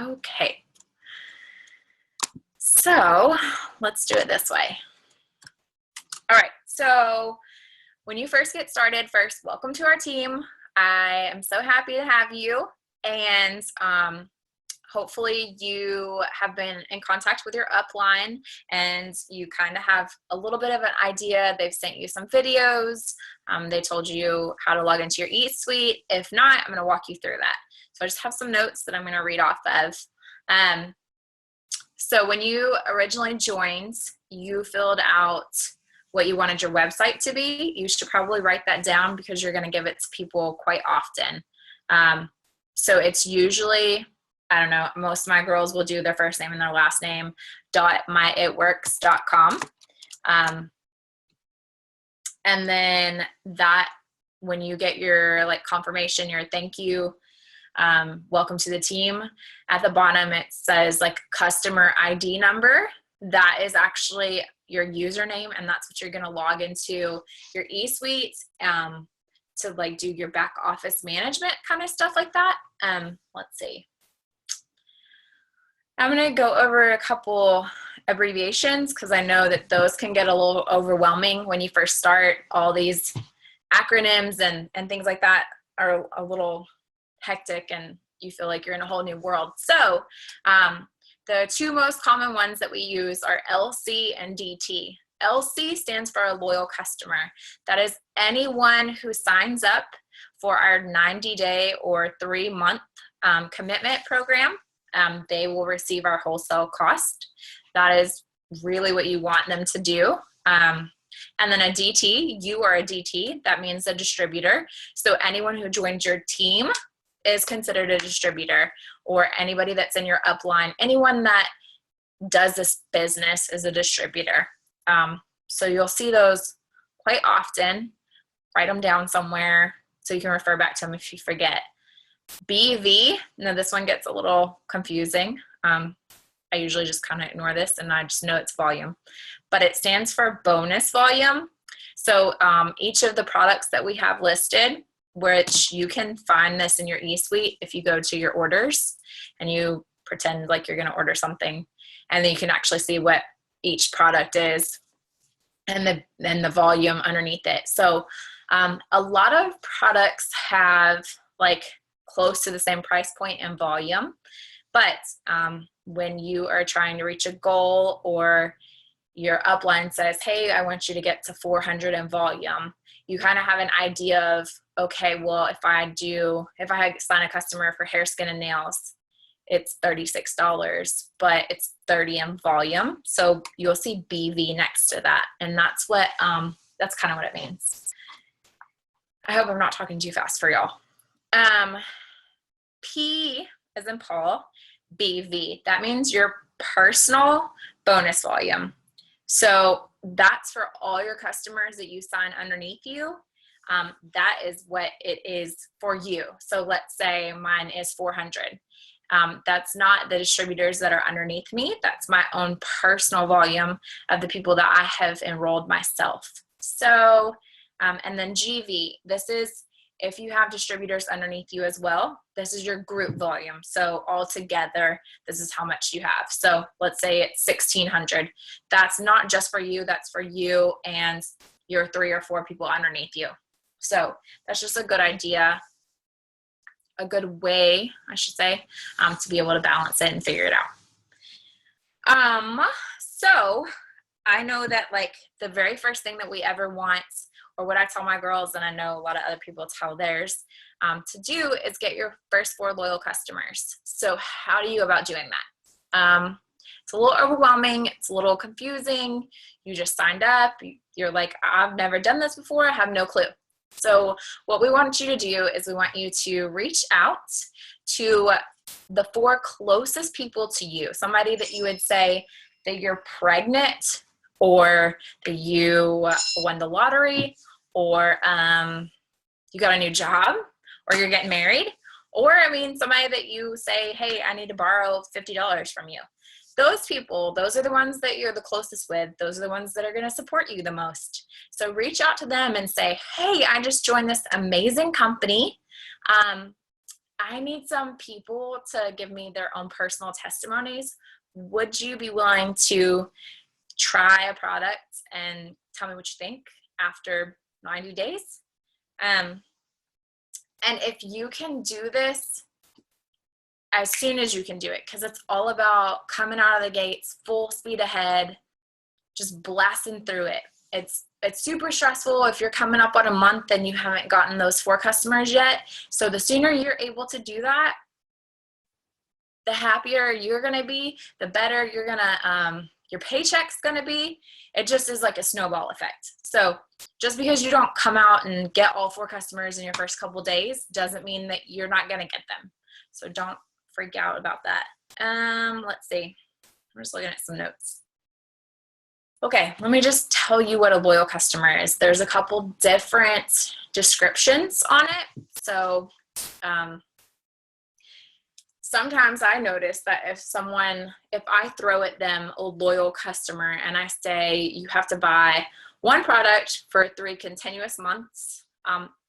Okay, so let's do it this way. All right, so when you first get started, first, welcome to our team. I am so happy to have you, and hopefully you have been in contact with your upline and you kind of have a little bit of an idea. They've sent you some videos. They told you how to log into your eSuite. If not, I'm going to walk you through that. So I just have some notes that I'm going to read off of. So when you originally joined, you filled out what you wanted your website to be. You should probably write that down because you're going to give it to people quite often. So it's usually, I don't know, most of my girls will do their first name and their last name .myitworks.com. And then that, when you get your like confirmation, your thank you, welcome to the team, at the bottom it says like customer ID number. That is actually your username, and that's what you're going to log into your eSuite to like do your back office management kind of stuff like that. Let's see. I'm going to go over a couple abbreviations because I know that those can get a little overwhelming when you first start. All these acronyms and things like that are a little hectic and you feel like you're in a whole new world. So the two most common ones that we use are LC and DT. LC stands for a loyal customer. That is anyone who signs up for our 90-day or 3-month commitment program. They will receive our wholesale cost. That is really what you want them to do. And then a DT, you are a DT. That means a distributor. So anyone who joins your team is considered a distributor, or anybody that's in your upline. Anyone that does this business is a distributor. So you'll see those quite often. Write them down somewhere so you can refer back to them if you forget. BV, now this one gets a little confusing. I usually just kind of ignore this and I just know it's volume, but it stands for bonus volume. So each of the products that we have listed, which you can find this in your eSuite if you go to your orders and you pretend like you're going to order something, and then you can actually see what each product is and the volume underneath it. So a lot of products have like close to the same price point and volume, but when you are trying to reach a goal, or your upline says, hey, I want you to get to 400 in volume, you kind of have an idea of, okay, well, if I sign a customer for hair, skin, and nails, it's $36, but it's 30 in volume. So you'll see BV next to that. And that's what, that's kind of what it means. I hope I'm not talking too fast for y'all. P as in Paul, BV. That means your personal bonus volume. So that's for all your customers that you sign underneath you. That is what it is for you. So let's say mine is 400. That's not the distributors that are underneath me. That's my own personal volume of the people that I have enrolled myself. So, and then GV, this is if you have distributors underneath you as well, this is your group volume. So all together, this is how much you have. So let's say it's 1,600. That's not just for you, that's for you and your 3 or 4 people underneath you. So that's just a good idea, a good way, I should say, to be able to balance it and figure it out. So I know that like the very first thing that we ever want, or what I tell my girls, and I know a lot of other people tell theirs, to do is get your first 4 loyal customers. So how do you go about doing that? It's a little overwhelming. It's a little confusing. You just signed up. You're like, I've never done this before. I have no clue. So what we want you to do is we want you to reach out to the 4 closest people to you. Somebody that you would say that you're pregnant, or that you won the lottery, or you got a new job, or you're getting married, or somebody that you say, hey, I need to borrow $50 from you. Those people, those are the ones that you're the closest with. Those are the ones that are going to support you the most. So reach out to them and say, hey, I just joined this amazing company. I need some people to give me their own personal testimonies. Would you be willing to try a product and tell me what you think after 90 days? And if you can do this as soon as you can do it, because it's all about coming out of the gates, full speed ahead, just blasting through it. It's super stressful if you're coming up on a month and you haven't gotten those 4 customers yet. So the sooner you're able to do that, the happier you're going to be, the better you're going to, your paycheck's going to be. It just is like a snowball effect. So just because you don't come out and get all 4 customers in your first couple days doesn't mean that you're not going to get them. So don't freak out about that. Let's see. I'm just looking at some notes. Okay, let me just tell you what a loyal customer is. There's a couple different descriptions on it. So sometimes I notice that if I throw at them a loyal customer and I say, you have to buy 1 product for 3 continuous months,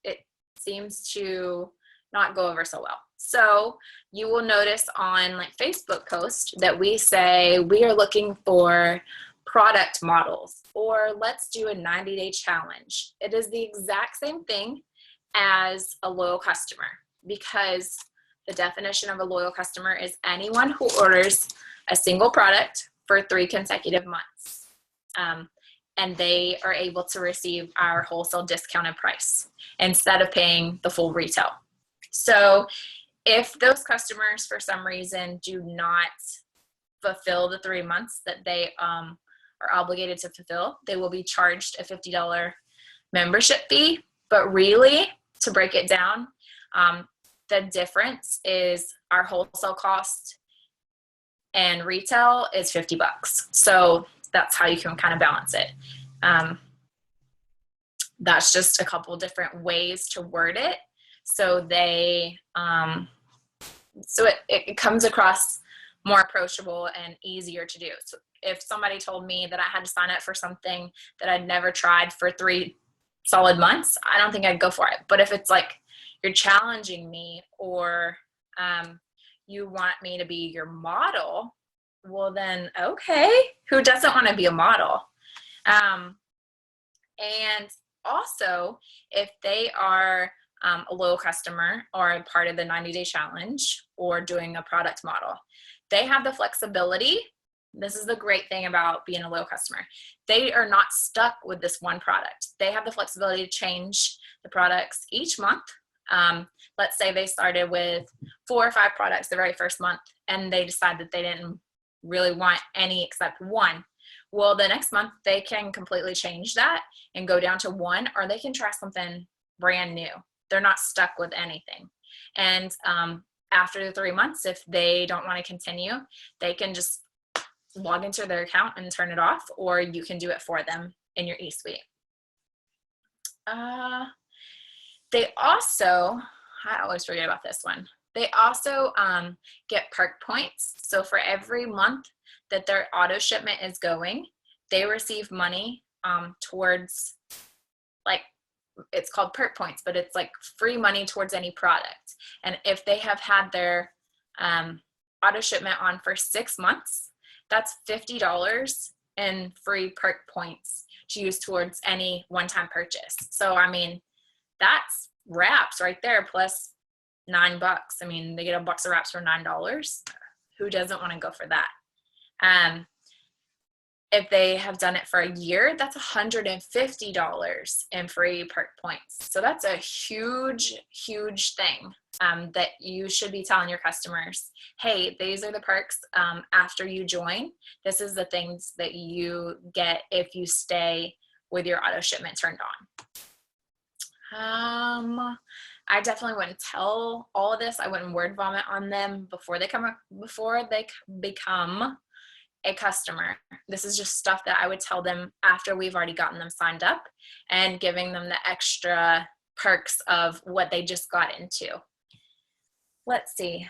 it seems to not go over so well. So you will notice on like Facebook post that we say we are looking for product models, or let's do a 90-day challenge. It is the exact same thing as a loyal customer, because the definition of a loyal customer is anyone who orders a single product for 3 consecutive months. And they are able to receive our wholesale discounted price instead of paying the full retail. So if those customers for some reason do not fulfill the 3 months that they are obligated to fulfill, they will be charged a $50 membership fee. But really, to break it down, the difference is our wholesale cost and retail is $50. So that's how you can kind of balance it. That's just a couple different ways to word it. So it comes across more approachable and easier to do. So if somebody told me that I had to sign up for something that I'd never tried for 3 solid months, I don't think I'd go for it. But if it's like you're challenging me, or you want me to be your model, well then, okay, who doesn't want to be a model? And also, if they are a loyal customer or a part of the 90-day challenge or doing a product model, they have the flexibility. This is the great thing about being a loyal customer. They are not stuck with this one product. They have the flexibility to change the products each month. Let's say they started with 4 or 5 products the very first month, and they decide that they didn't really want any except 1. Well, the next month they can completely change that and go down to 1, or they can try something brand new. They're not stuck with anything. And after the 3 months, if they don't want to continue, they can just log into their account and turn it off, or you can do it for them in your eSuite. They also, I always forget about this one. They also get perk points. So for every month that their auto shipment is going, they receive money towards, like, it's called perk points, but it's like free money towards any product. And if they have had their auto shipment on for 6 months, that's $50 in free perk points to use towards any one-time purchase. So, I mean, that's wraps right there, plus $9. I mean, they get a box of wraps for $9. Who doesn't want to go for that? If they have done it for a year, that's $150 in free perk points. So that's a huge, huge thing that you should be telling your customers. Hey, these are the perks after you join. This is the things that you get if you stay with your auto shipment turned on. I definitely wouldn't tell all of this. I wouldn't word vomit on them before they become a customer. This is just stuff that I would tell them after we've already gotten them signed up and giving them the extra perks of what they just got into. Let's see.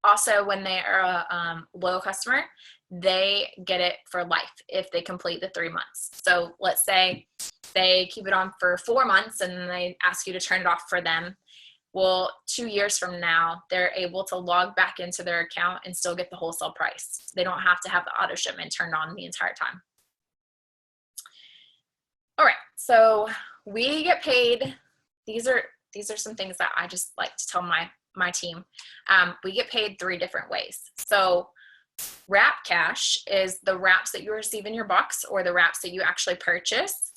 Also, when they are a loyal customer, they get it for life if they complete the 3 months. So let's say they keep it on for 4 months and they ask you to turn it off for them. Well, 2 years from now, they're able to log back into their account and still get the wholesale price. They don't have to have the auto shipment turned on the entire time. All right, so we get paid. These are some things that I just like to tell my team. We get paid 3 different ways. So wrap cash is the wraps that you receive in your box or the wraps that you actually purchase.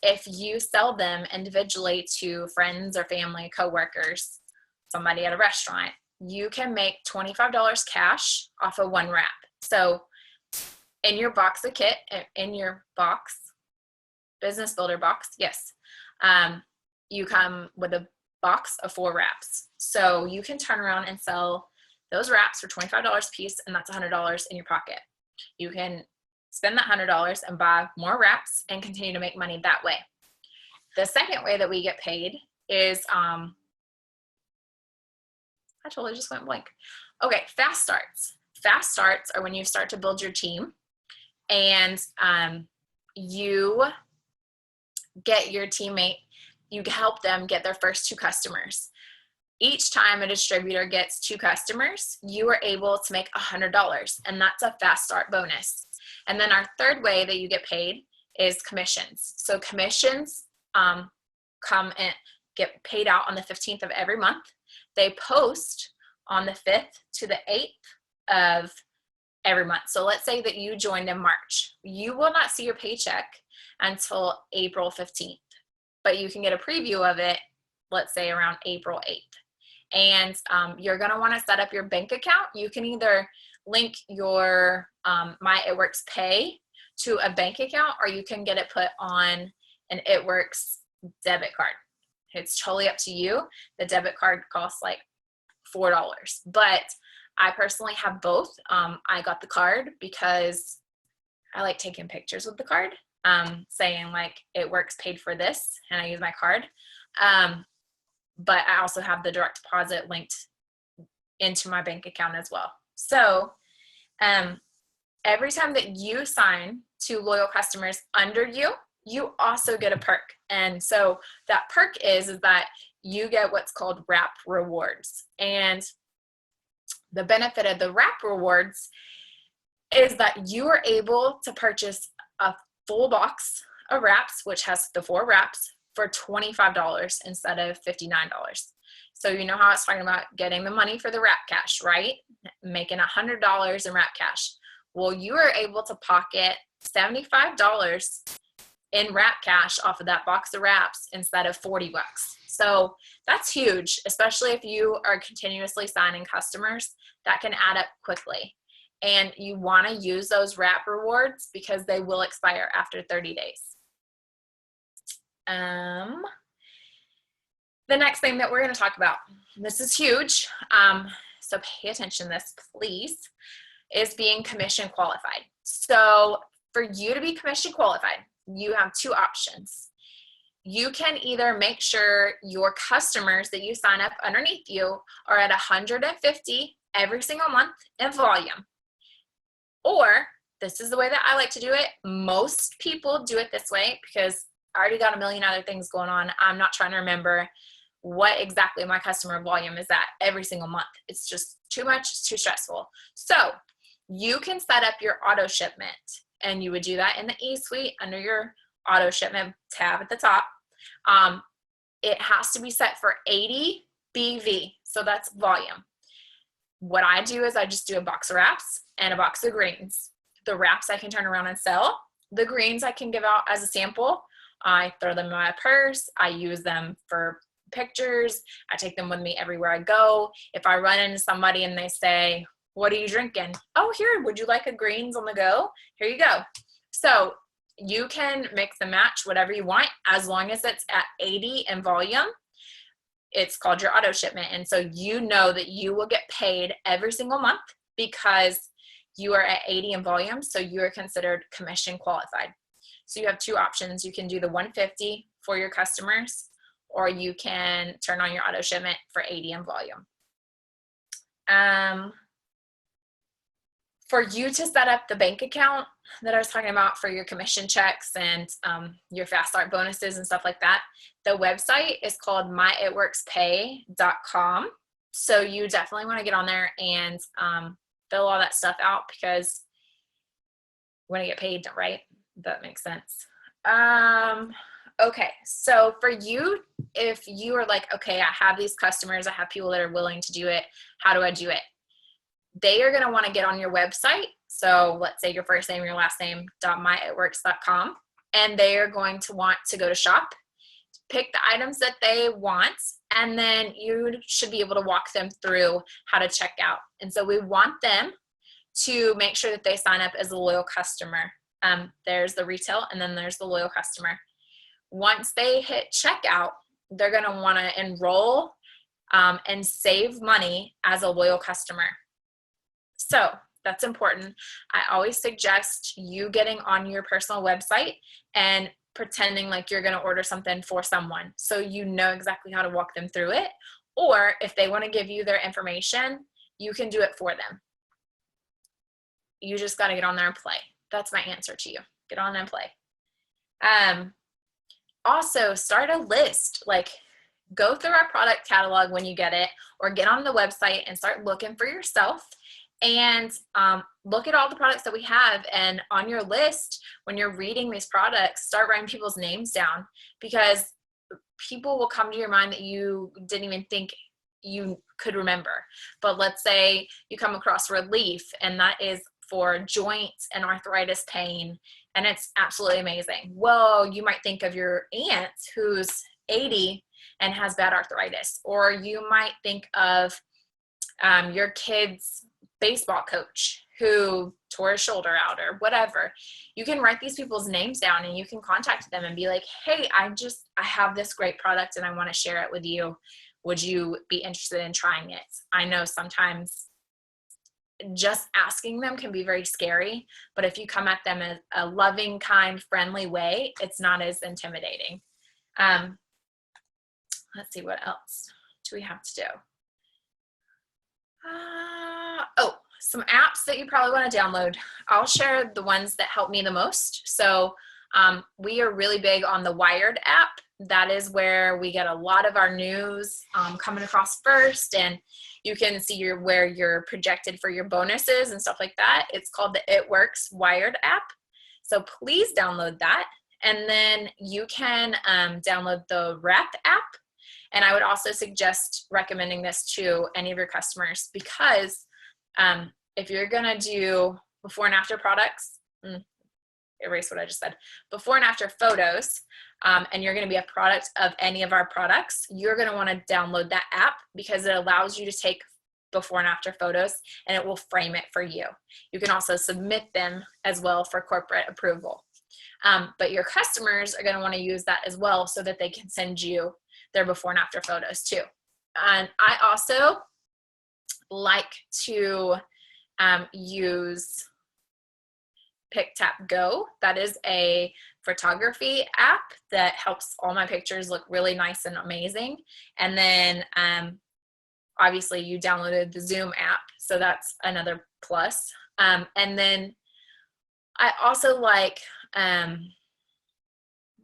If you sell them individually to friends or family, coworkers, somebody at a restaurant, you can make $25 cash off of 1 wrap. So in your box of kit, in your box, business builder box, yes, you come with a box of 4 wraps. So you can turn around and sell those wraps for $25 a piece, and that's $100 in your pocket. You can spend that $100 and buy more wraps and continue to make money that way. The second way that we get paid is, I totally just went blank. Okay, fast starts. Fast starts are when you start to build your team and you get your teammate, you help them get their first 2 customers. Each time a distributor gets 2 customers, you are able to make $100, and that's a fast start bonus. And then our third way that you get paid is commissions. So commissions come and get paid out on the 15th of every month. They post on the 5th to the 8th of every month. So let's say that you joined in March. You will not see your paycheck until April 15th, but you can get a preview of it, let's say around April 8th. And you're going to want to set up your bank account. You can either link your My It Works Pay to a bank account, or you can get it put on an It Works debit card. It's totally up to you. The debit card costs like $4, but I personally have both. I got the card because I like taking pictures with the card, saying like It Works paid for this, and I use my card. But I also have the direct deposit linked into my bank account as well. So every time that you sign to loyal customers under you, you also get a perk. And so that perk is that you get what's called wrap rewards. And the benefit of the wrap rewards is that you are able to purchase a full box of wraps, which has the 4 wraps, for $25 instead of $59. So you know how I was talking about getting the money for the wrap cash, right? Making $100 in wrap cash. Well, you are able to pocket $75 in wrap cash off of that box of wraps instead of $40. So that's huge, especially if you are continuously signing customers. That can add up quickly. And you want to use those wrap rewards because they will expire after 30 days. The next thing that we're going to talk about, this is huge, so pay attention to this, please, is being commission qualified. So for you to be commission qualified, you have 2 options. You can either make sure your customers that you sign up underneath you are at 150 every single month in volume, or this is the way that I like to do it. Most people do it this way because I already got a million other things going on. I'm not trying to remember what exactly my customer volume is at every single month. It's just too much, it's too stressful. So you can set up your auto shipment, and you would do that in the eSuite under your auto shipment tab at the top. It has to be set for 80 BV, so that's volume. What I do is I just do a box of wraps and a box of greens. The wraps I can turn around and sell. The greens I can give out as a sample. I throw them in my purse. I use them for pictures. I take them with me everywhere I go. If I run into somebody and they say, "What are you drinking?" "Oh, here, would you like a greens on the go?" Here you go. So you can mix and match whatever you want as long as it's at 80 in volume. It's called your auto shipment. And so you know that you will get paid every single month because you are at 80 in volume. So you are considered commission qualified. So you have 2 options. You can do the 150 for your customers, or you can turn on your auto shipment for 80 in volume. For you to set up the bank account that I was talking about for your commission checks and your fast start bonuses and stuff like that, the website is called myitworkspay.com. So you definitely want to get on there and fill all that stuff out because you want to get paid, right? That makes sense. Okay, so for you, if you are like, okay, I have these customers, I have people that are willing to do it, how do I do it? They are going to want to get on your website. So let's say your first name, your last name, .myitworks.com, and they are going to want to go to shop, pick the items that they want, and then you should be able to walk them through how to check out. And so we want them to make sure that they sign up as a loyal customer. There's the retail, and then there's the loyal customer. Once they hit checkout, they're going to want to enroll and save money as a loyal customer. So that's important. I always suggest you getting on your personal website and pretending like you're going to order something for someone so you know exactly how to walk them through it. Or if they want to give you their information, you can do it for them. You just got to get on there and play. That's my answer to you. Get on there and play. Also, start a list. Like, go through our product catalog when you get it, or get on the website and start looking for yourself. And look at all the products that we have, and on your list, when you're reading these products, start writing people's names down, because people will come to your mind that you didn't even think you could remember. But let's say you come across Relief, and that is for joint and arthritis pain, and it's absolutely amazing. Well, you might think of your aunt who's 80 and has bad arthritis, or you might think of your kid's baseball coach who tore his shoulder out or whatever. You can write these people's names down and you can contact them and be like, hey, I have this great product and I want to share it with you. Would you be interested in trying it? I know sometimes just asking them can be very scary, but if you come at them in a loving, kind, friendly way, it's not as intimidating. Let's see, what else do we have to do? Some apps that you probably want to download. I'll share the ones that help me the most. So we are really big on the Wired app. That is where we get a lot of our news coming across first, and you can see where you're projected for your bonuses and stuff like that. It's called the It Works Wired app. So please download that. And then you can download the Rep app. And I would also suggest recommending this to any of your customers, because if you're going to do before and after products, erase what I just said, before and after photos, and you're going to be a product of any of our products, you're going to want to download that app, because it allows you to take before and after photos and it will frame it for you. You can also submit them as well for corporate approval. But your customers are going to want to use that as well so that they can send you their before and after photos too. And I also like to use PicTapGo. That is a photography app that helps all my pictures look really nice and amazing. And then obviously you downloaded the Zoom app, so that's another plus. And then I also like, let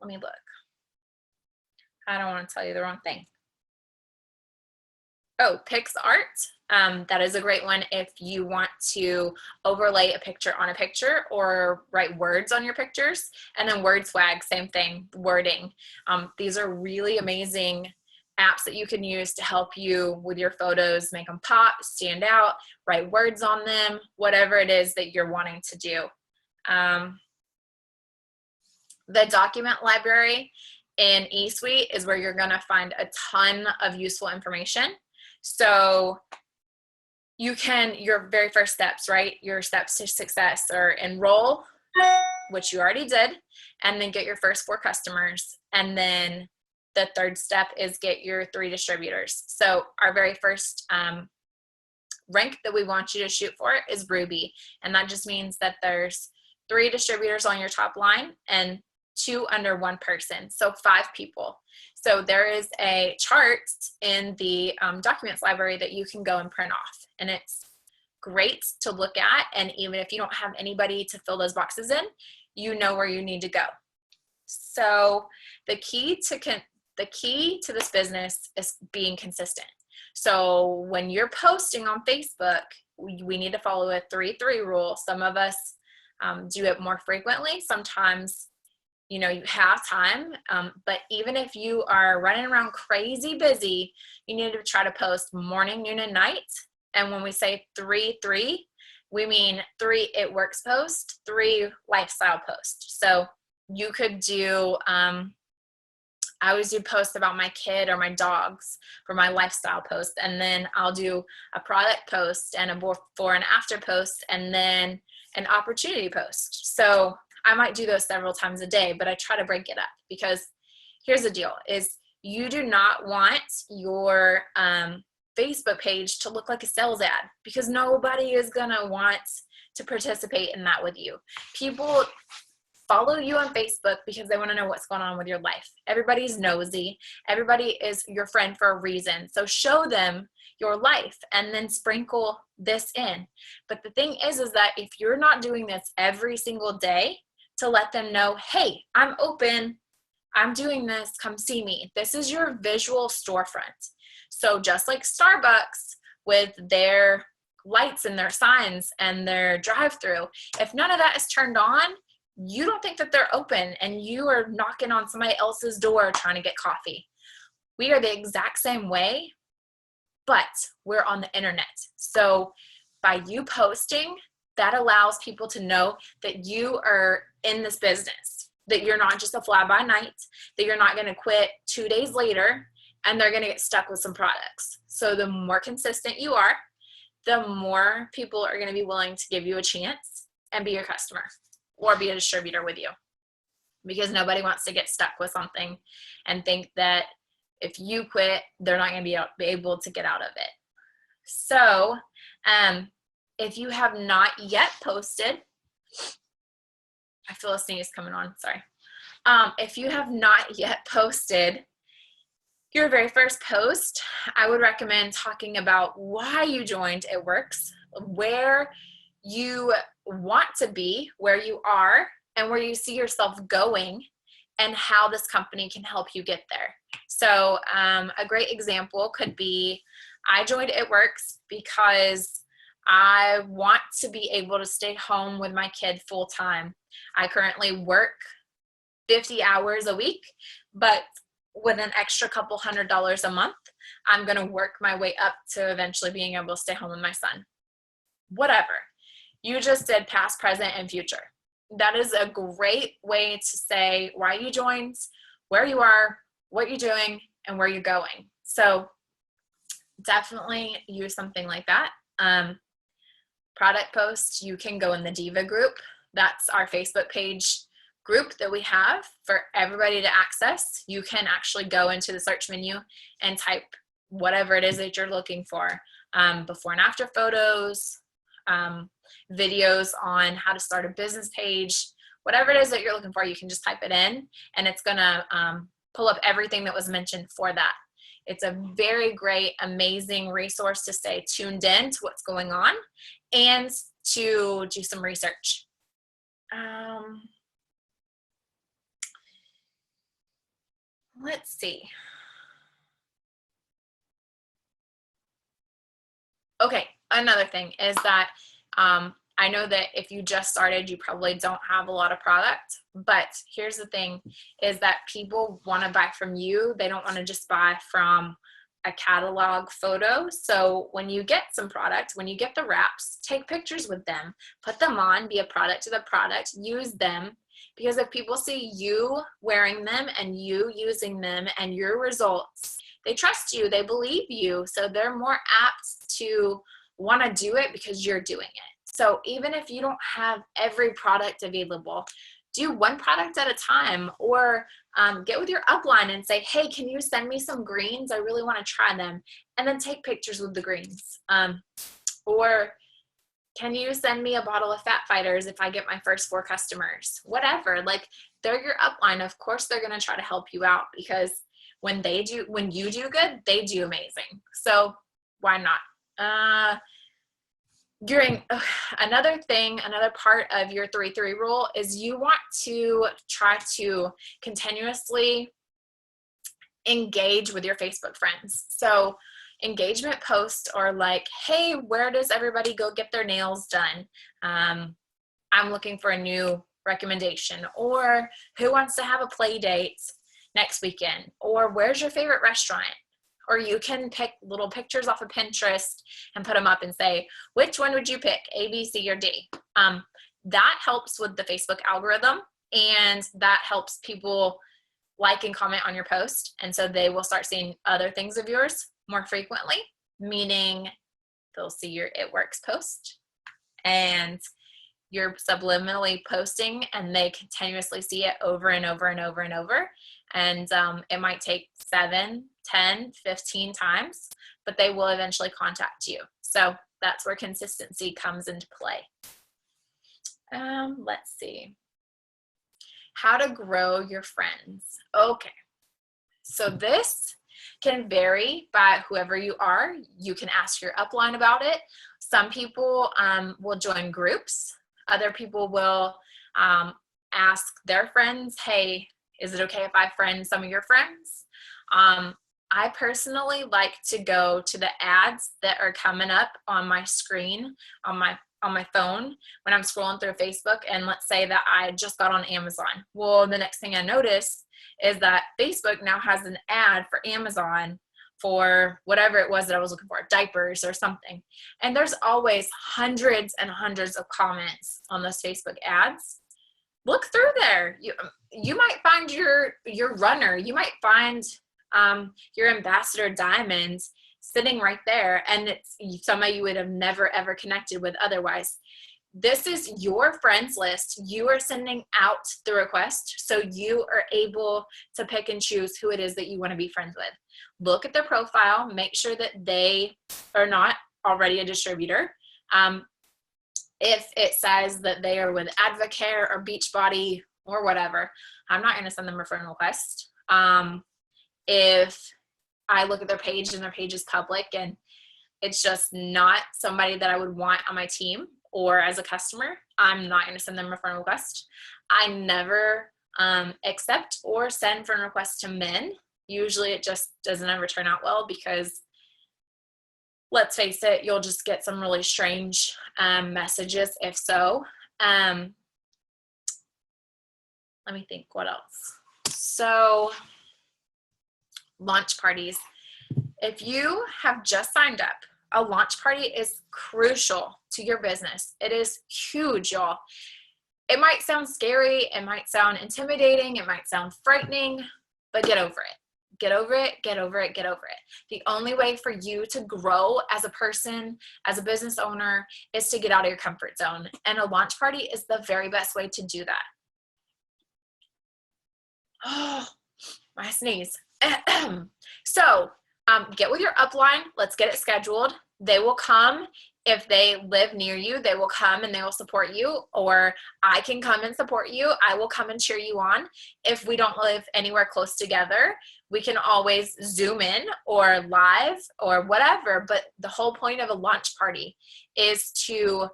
me look. I don't want to tell you the wrong thing. Oh, PixArt. That is a great one if you want to overlay a picture on a picture or write words on your pictures. And then WordSwag, same thing, wording. These are really amazing apps that you can use to help you with your photos, make them pop, stand out, write words on them, whatever it is that you're wanting to do. The document library in eSuite is where you're going to find a ton of useful information. So you can, your very first steps, right? Your steps to success are enroll, which you already did, and then get your first 4 customers. And then the third step is get your 3 distributors. So our very first rank that we want you to shoot for is Ruby. And that just means that there's 3 distributors on your top line and 2 under 1 person, so 5 people. So there is a chart in the documents library that you can go and print off, and it's great to look at. And even if you don't have anybody to fill those boxes in, you know where you need to go. So the key to this business is being consistent. So when you're posting on Facebook, we need to follow a 3-3 rule. Some of us do it more frequently. Sometimes, you know, you have time, but even if you are running around crazy busy, you need to try to post morning, noon, and night. And when we say 3-3, we mean 3 it works post, 3 lifestyle post. So you could do, I always do posts about my kid or my dogs for my lifestyle post. And then I'll do a product post and a before and after post, and then an opportunity post. So I might do those several times a day, but I try to break it up, because here's the deal is you do not want your Facebook page to look like a sales ad, because nobody is going to want to participate in that with you. People follow you on Facebook because they want to know what's going on with your life. Everybody's nosy. Everybody is your friend for a reason. So show them your life and then sprinkle this in. But the thing is that if you're not doing this every single day to let them know, hey, I'm open, I'm doing this, come see me. This is your visual storefront. So just like Starbucks with their lights and their signs and their drive-through, if none of that is turned on, you don't think that they're open, and you are knocking on somebody else's door trying to get coffee. We are the exact same way, but we're on the internet. So by you posting, that allows people to know that you are in this business, that you're not just a fly-by-night, that you're not going to quit 2 days later and they're going to get stuck with some products. So the more consistent you are, the more people are going to be willing to give you a chance and be your customer or be a distributor with you, because nobody wants to get stuck with something and think that if you quit, they're not going to be able to get out of it. So if you have not yet posted, I feel a sneeze coming on, sorry. If you have not yet posted your very first post, I would recommend talking about why you joined It Works, where you want to be, where you are, and where you see yourself going, and how this company can help you get there. So a great example could be, I joined It Works because I want to be able to stay home with my kid full time. I currently work 50 hours a week, but with an extra couple $100s a month, I'm going to work my way up to eventually being able to stay home with my son. Whatever. You just did past, present, and future. That is a great way to say why you joined, where you are, what you're doing, and where you're going. So definitely use something like that. Product post, you can go in the Diva group. That's our Facebook page group that we have for everybody to access. You can actually go into the search menu and type whatever it is that you're looking for. Before and after photos, videos on how to start a business page, whatever it is that you're looking for, you can just type it in and it's gonna pull up everything that was mentioned for that. It's a very great, amazing resource to stay tuned in to what's going on and to do some research. Let's see. Okay, another thing is that I know that if you just started, you probably don't have a lot of product, but here's the thing is that people want to buy from you. They don't want to just buy from a catalog photo. So when you get some product, when you get the wraps, take pictures with them, put them on, be a product to the product, use them, because if people see you wearing them and you using them and your results, they trust you, they believe you, so they're more apt to want to do it because you're doing it. So even if you don't have every product available, do one product at a time, or get with your upline and say, hey, can you send me some greens? I really want to try them. And then take pictures with the greens. Or can you send me a bottle of Fat Fighters if I get my first 4 customers? Whatever, like they're your upline. Of course, they're going to try to help you out, because when you do good, they do amazing. So why not? during another part of your 3-3 rule is you want to try to continuously engage with your Facebook friends. So engagement posts are like, hey, where does everybody go get their nails done? I'm looking for a new recommendation. Or who wants to have a play date next weekend? Or where's your favorite restaurant? Or you can pick little pictures off of Pinterest and put them up and say, which one would you pick, A, B, C, or D? That helps with the Facebook algorithm, and that helps people like and comment on your post. And so they will start seeing other things of yours more frequently, meaning they'll see your It Works post and you're subliminally posting, and they continuously see it over and over and over and over. And it might take 7, 10, 15 times, but they will eventually contact you. So that's where consistency comes into play. Let's see. How to grow your friends. Okay. So this can vary by whoever you are. You can ask your upline about it. Some people will join groups. Other people will ask their friends, hey, is it okay if I friend some of your friends? I personally like to go to the ads that are coming up on my screen, on my phone when I'm scrolling through Facebook, and let's say that I just got on Amazon. Well, the next thing I notice is that Facebook now has an ad for Amazon for whatever it was that I was looking for, diapers or something. And there's always hundreds and hundreds of comments on those Facebook ads. Look through there. You might find your runner. You might find your ambassador diamond sitting right there, and it's somebody you would have never ever connected with otherwise. This is your friends list. You are sending out the request, so you are able to pick and choose who it is that you want to be friends with. Look at their profile, make sure that they are not already a distributor. If it says that they are with Advocare or Beachbody or whatever, I'm not going to send them a friend request. If I look at their page and their page is public and it's just not somebody that I would want on my team or as a customer, I'm not going to send them a friend request. I never accept or send friend requests to men. Usually it just doesn't ever turn out well because, let's face it, you'll just get some really strange messages if so. Let me think what else. So launch parties. If you have just signed up, a launch party is crucial to your business. It is huge, y'all. It might sound scary, it might sound intimidating, it might sound frightening, but get over it. Get over it, get over it, get over it. The only way for you to grow as a person, as a business owner, is to get out of your comfort zone. And a launch party is the very best way to do that. Oh, my sneeze. So get with your upline. Let's get it scheduled. They will come. If they live near you, they will come and they will support you, or I can come and support you. I will come and cheer you on. If we don't live anywhere close together, we can always Zoom in or live or whatever. But the whole point of a launch party is to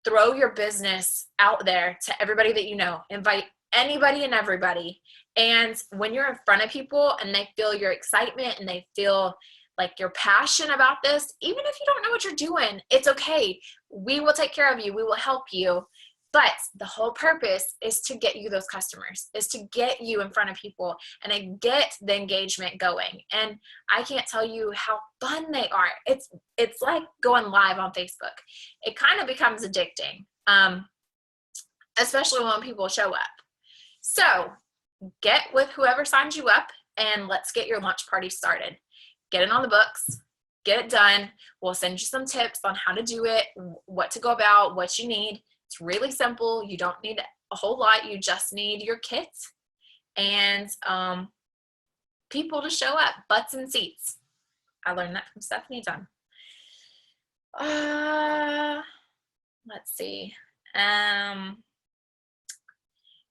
throw your business out there to everybody that you know. Invite anybody and everybody. And when you're in front of people and they feel your excitement and they feel like you're passionate about this, even if you don't know what you're doing, it's okay. We will take care of you. We will help you. But the whole purpose is to get you those customers, is to get you in front of people and to get the engagement going. And I can't tell you how fun they are. It's like going live on Facebook. It kind of becomes addicting, especially when people show up. So get with whoever signs you up and let's get your launch party started. Get it on the books, get it done. We'll send you some tips on how to do it, what to go about, what you need. It's really simple. You don't need a whole lot. You just need your kit and people to show up, butts and seats. I learned that from Stephanie Dunn. Let's see.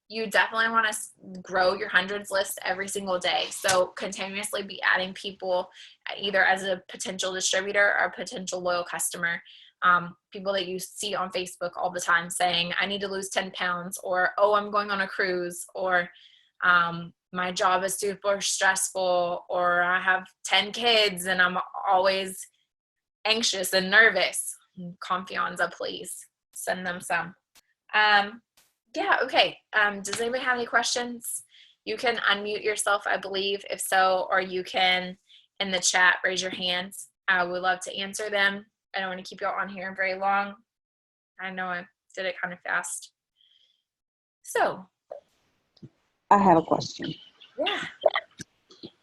You definitely want to grow your hundreds list every single day. So continuously be adding people either as a potential distributor or a potential loyal customer. People that you see on Facebook all the time saying, I need to lose 10 pounds, or, oh, I'm going on a cruise, or my job is super stressful, or I have 10 kids and I'm always anxious and nervous. Confianza, please send them some. Yeah, okay. Does anybody have any questions? You can unmute yourself, I believe, if so, or you can, in the chat, raise your hands. I would love to answer them. I don't want to keep you all on here very long. I know I did it kind of fast. So. I have a question. Yeah.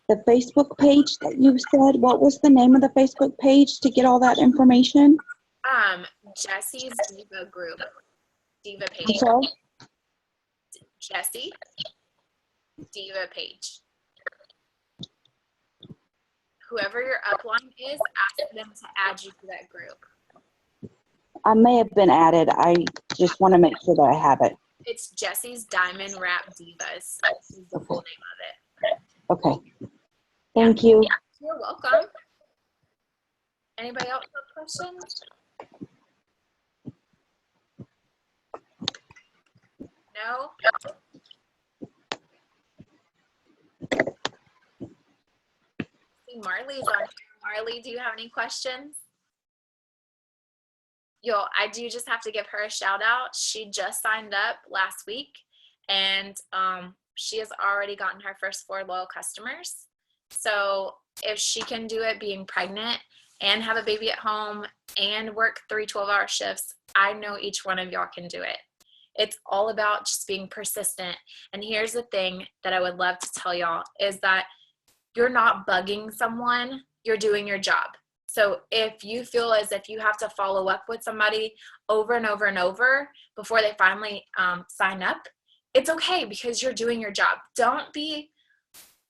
The Facebook page that you said, what was the name of the Facebook page to get all that information? Jesse's Diva group. Diva page. I'm sorry? Jesse, Diva page. Whoever your upline is, ask them to add you to that group. I may have been added. I just want to make sure that I have it. It's Jesse's Diamond Wrap Divas. That's the full name of it. Okay. Thank you. You're welcome. Anybody else have questions? No? See, Marley's on here. Marley, do you have any questions? I do just have to give her a shout out. She just signed up last week, and she has already gotten her first 4 loyal customers. So if she can do it being pregnant and have a baby at home and work 3 12-hour shifts, I know each one of y'all can do it. It's all about just being persistent. And here's the thing that I would love to tell y'all is that you're not bugging someone, you're doing your job. So if you feel as if you have to follow up with somebody over and over and over before they finally sign up, it's okay because you're doing your job. Don't be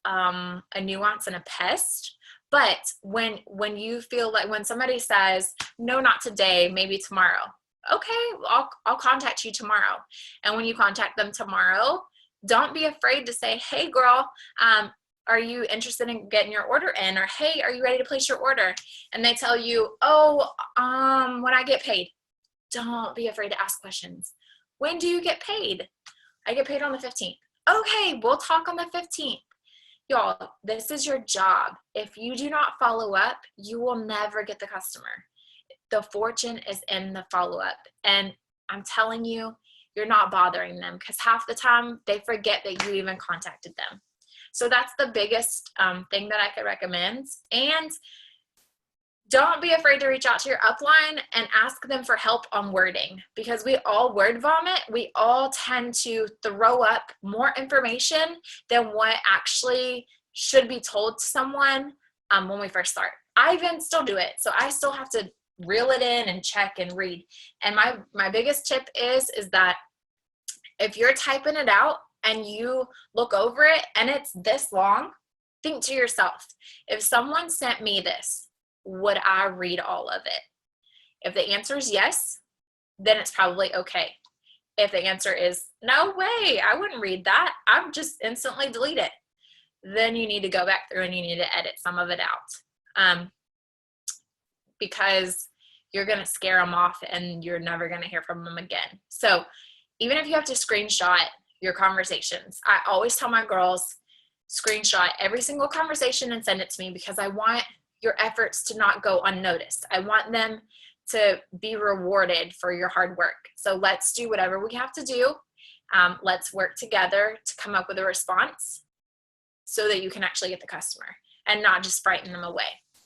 a nuance and a pest. But when you feel like when somebody says, no, not today, maybe tomorrow, okay, I'll contact you tomorrow. And when you contact them tomorrow, don't be afraid to say, hey, girl, are you interested in getting your order in? Or, hey, are you ready to place your order? And they tell you, oh, when I get paid. Don't be afraid to ask questions. When do you get paid? I get paid on the 15th. Okay, we'll talk on the 15th. Y'all, this is your job. If you do not follow up, you will never get the customer. The fortune is in the follow-up. And I'm telling you, you're not bothering them because half the time they forget that you even contacted them. So that's the biggest thing that I could recommend. And don't be afraid to reach out to your upline and ask them for help on wording because we all word vomit. We all tend to throw up more information than what actually should be told to someone when we first start. I even still do it. So I still have to reel it in and check and read. And my biggest tip is that if you're typing it out and you look over it and it's this long, think to yourself, if someone sent me this, would I read all of it? If the answer is yes, then it's probably okay. If the answer is no way, I wouldn't read that, I would just instantly delete it. Then you need to go back through and you need to edit some of it out because you're going to scare them off and you're never going to hear from them again. So even if you have to screenshot your conversations, I always tell my girls, screenshot every single conversation and send it to me because I want your efforts to not go unnoticed. I want them to be rewarded for your hard work. So let's do whatever we have to do. Let's work together to come up with a response so that you can actually get the customer and not just frighten them away.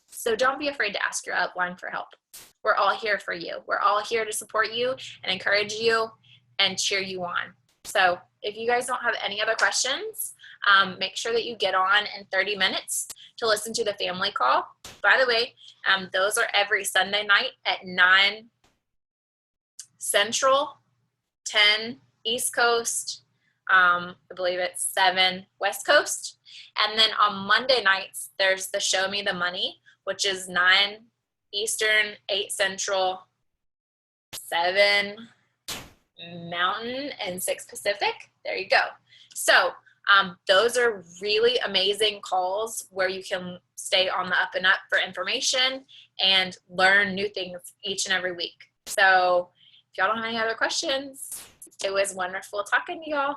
So don't be afraid to ask your upline for help. We're all here for you. We're all here to support you and encourage you and cheer you on. So if you guys don't have any other questions, make sure that you get on in 30 minutes to listen to the family call. By the way, those are every Sunday night at 9 Central, 10 East Coast, I believe it's 7 West Coast. And then on Monday nights, there's the Show Me the Money, which is 9 Eastern, 8 Central, 7 Mountain, and 6 Pacific. There you go. So Those are really amazing calls where you can stay on the up and up for information and learn new things each and every week. So if y'all don't have any other questions, it was wonderful talking to y'all.